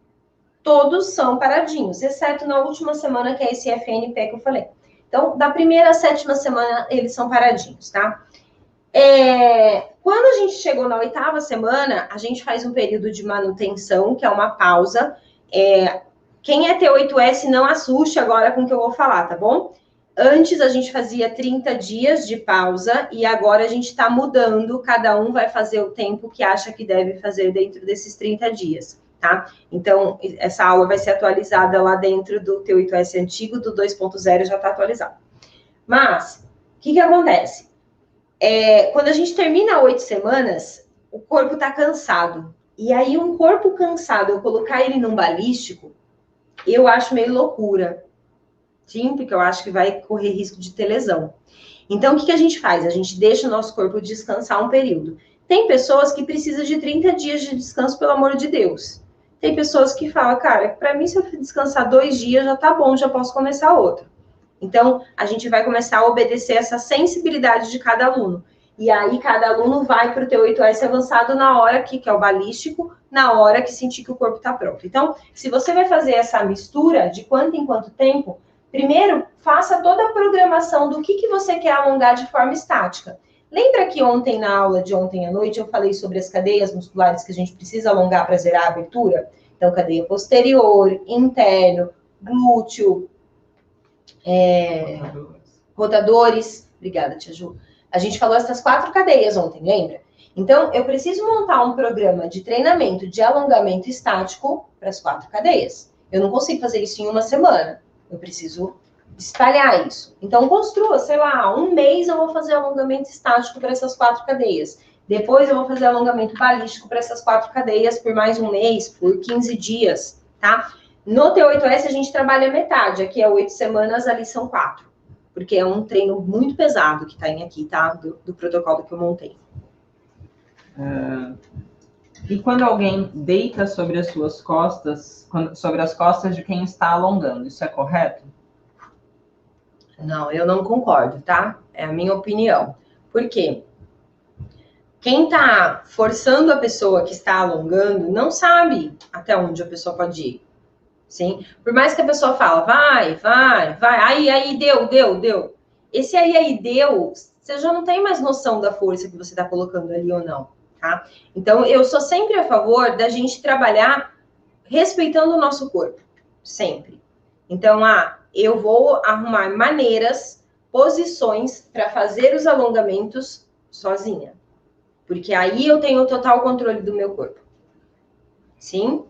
Todos são paradinhos, exceto na última semana, que é esse FNP que eu falei. Então, da primeira à 7ª semana, eles são paradinhos, tá? Quando a gente chegou na 8ª semana, a gente faz um período de manutenção, que é uma pausa. Quem é T8S, não assuste agora com o que eu vou falar, tá bom? Antes a gente fazia 30 dias de pausa e agora a gente está mudando, cada um vai fazer o tempo que acha que deve fazer dentro desses 30 dias, tá? Então, essa aula vai ser atualizada lá dentro do T8S antigo, do 2.0 já está atualizado. Mas, o que acontece? Quando a gente termina 8 semanas, o corpo está cansado. E aí, um corpo cansado, eu colocar ele num balístico, eu acho meio loucura. Sim, porque eu acho que vai correr risco de ter lesão. Então, o que a gente faz? A gente deixa o nosso corpo descansar um período. Tem pessoas que precisam de 30 dias de descanso, pelo amor de Deus. Tem pessoas que falam, cara, para mim, se eu descansar 2 dias, já tá bom, já posso começar outro. Então, a gente vai começar a obedecer essa sensibilidade de cada aluno. E aí, cada aluno vai para o T8S avançado na hora que é o balístico, na hora que sentir que o corpo está pronto. Então, se você vai fazer essa mistura de quanto em quanto tempo, primeiro, faça toda a programação do que você quer alongar de forma estática. Lembra que ontem, na aula de ontem à noite, eu falei sobre as cadeias musculares que a gente precisa alongar para zerar a abertura? Então, cadeia posterior, interno, glúteo, rotadores. Obrigada, Tia Ju. A gente falou essas 4 cadeias ontem, lembra? Então, eu preciso montar um programa de treinamento de alongamento estático para as 4 cadeias. Eu não consigo fazer isso em uma semana. Eu preciso espalhar isso. Então, construa, sei lá, 1 mês eu vou fazer alongamento estático para essas 4 cadeias. Depois eu vou fazer alongamento balístico para essas 4 cadeias por mais 1 mês, por 15 dias, tá? No T8S a gente trabalha metade. Aqui é 8 semanas, ali são 4. Porque é um treino muito pesado que tá aqui, tá? Do protocolo que eu montei. E quando alguém deita sobre as suas costas, sobre as costas de quem está alongando, isso é correto? Não, eu não concordo, tá? É a minha opinião. Por quê? Quem tá forçando a pessoa que está alongando não sabe até onde a pessoa pode ir. Sim? Por mais que a pessoa fala, vai, aí, deu. Esse aí, deu, você já não tem mais noção da força que você está colocando ali ou não, tá? Então, eu sou sempre a favor da gente trabalhar respeitando o nosso corpo, sempre. Então, eu vou arrumar maneiras, posições para fazer os alongamentos sozinha. Porque aí eu tenho o total controle do meu corpo. Sim?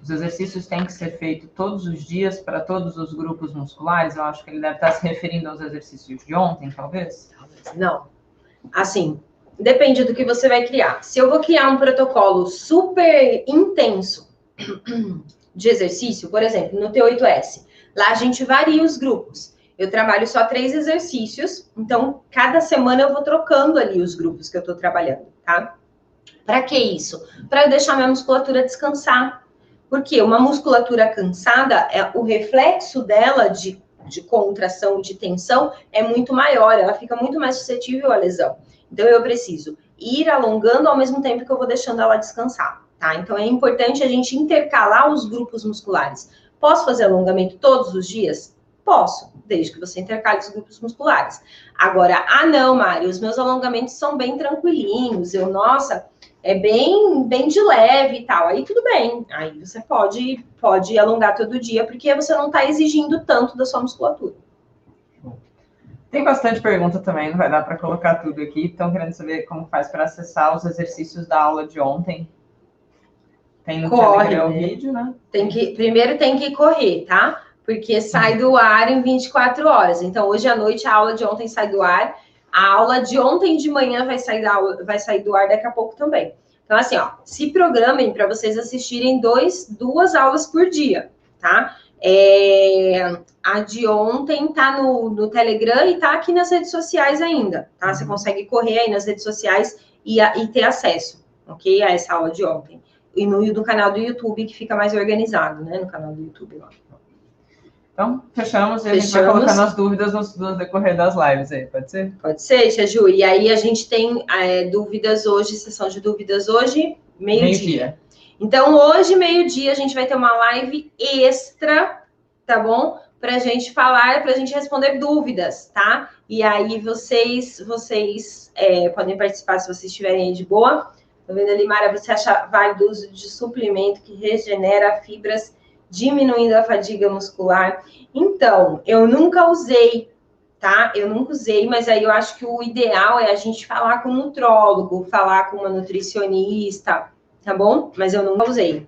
Os exercícios têm que ser feitos todos os dias para todos os grupos musculares? Eu acho que ele deve estar se referindo aos exercícios de ontem, talvez? Não. Assim, depende do que você vai criar. Se eu vou criar um protocolo super intenso de exercício, por exemplo, no T8S, lá a gente varia os grupos. Eu trabalho só 3 exercícios, então cada semana eu vou trocando ali os grupos que eu estou trabalhando, tá? Para que isso? Para eu deixar minha musculatura descansar. Porque uma musculatura cansada, o reflexo dela de contração, de tensão, é muito maior, ela fica muito mais suscetível à lesão. Então, eu preciso ir alongando ao mesmo tempo que eu vou deixando ela descansar, tá? Então, é importante a gente intercalar os grupos musculares. Posso fazer alongamento todos os dias? Posso, desde que você intercale os grupos musculares. Agora, não, Mari, os meus alongamentos são bem tranquilinhos, nossa, é bem de leve e tal. Aí tudo bem, aí você pode alongar todo dia, porque você não está exigindo tanto da sua musculatura. Tem bastante pergunta também, não vai dar para colocar tudo aqui. Estão querendo saber como faz para acessar os exercícios da aula de ontem. Tem no Telegram o vídeo, né? Primeiro tem que correr, tá? Porque sai do ar em 24 horas. Então, hoje à noite, a aula de ontem sai do ar. A aula de ontem de manhã vai sair do ar daqui a pouco também. Então, assim, se programem para vocês assistirem 2 aulas por dia, tá? A de ontem tá no Telegram e tá aqui nas redes sociais ainda, tá? Você consegue correr aí nas redes sociais e ter acesso, ok? A essa aula de ontem. E no canal do YouTube, que fica mais organizado, né? No canal do YouTube lá. Então, fechamos e a gente vai colocando as dúvidas no decorrer das lives aí, pode ser? Pode ser, Tia Ju. E aí a gente tem dúvidas hoje, sessão de dúvidas hoje, meio-dia. Então, hoje, meio-dia, a gente vai ter uma live extra, tá bom? para a gente falar, para a gente responder dúvidas, tá? E aí vocês podem participar se vocês estiverem aí de boa. Tá vendo ali, Mara? Você acha válido o uso de suplemento que regenera fibras, diminuindo a fadiga muscular? Então, eu nunca usei, tá? Eu nunca usei, mas aí eu acho que o ideal é a gente falar com um nutrólogo, falar com uma nutricionista, tá bom? Mas eu nunca usei.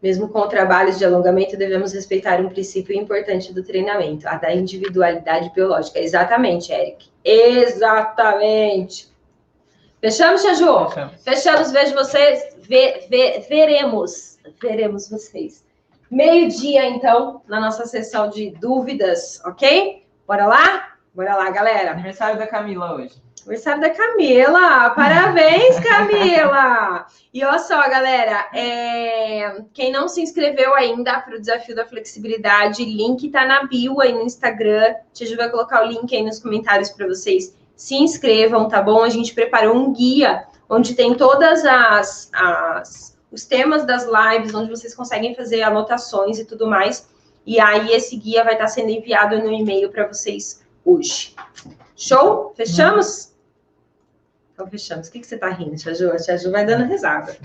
Mesmo com trabalhos de alongamento, devemos respeitar um princípio importante do treinamento, a da individualidade biológica. Exatamente, Eric. Exatamente. Fechamos, Tia Ju? Fechamos. Vejo vocês. Veremos vocês. Meio-dia, então, na nossa sessão de dúvidas, ok? Bora lá? Bora lá, galera. Aniversário da Camila hoje. Aniversário da Camila! Parabéns, Camila! E olha só, galera, quem não se inscreveu ainda para o Desafio da Flexibilidade, link tá na bio aí no Instagram. A gente vai colocar o link aí nos comentários para vocês se inscrevam, tá bom? A gente preparou um guia onde tem todas os temas das lives, onde vocês conseguem fazer anotações e tudo mais. E aí esse guia vai estar sendo enviado no e-mail para vocês hoje. Show? Fechamos? Então, fechamos. O que você tá rindo, Tia Ju? A Tia Ju vai dando risada.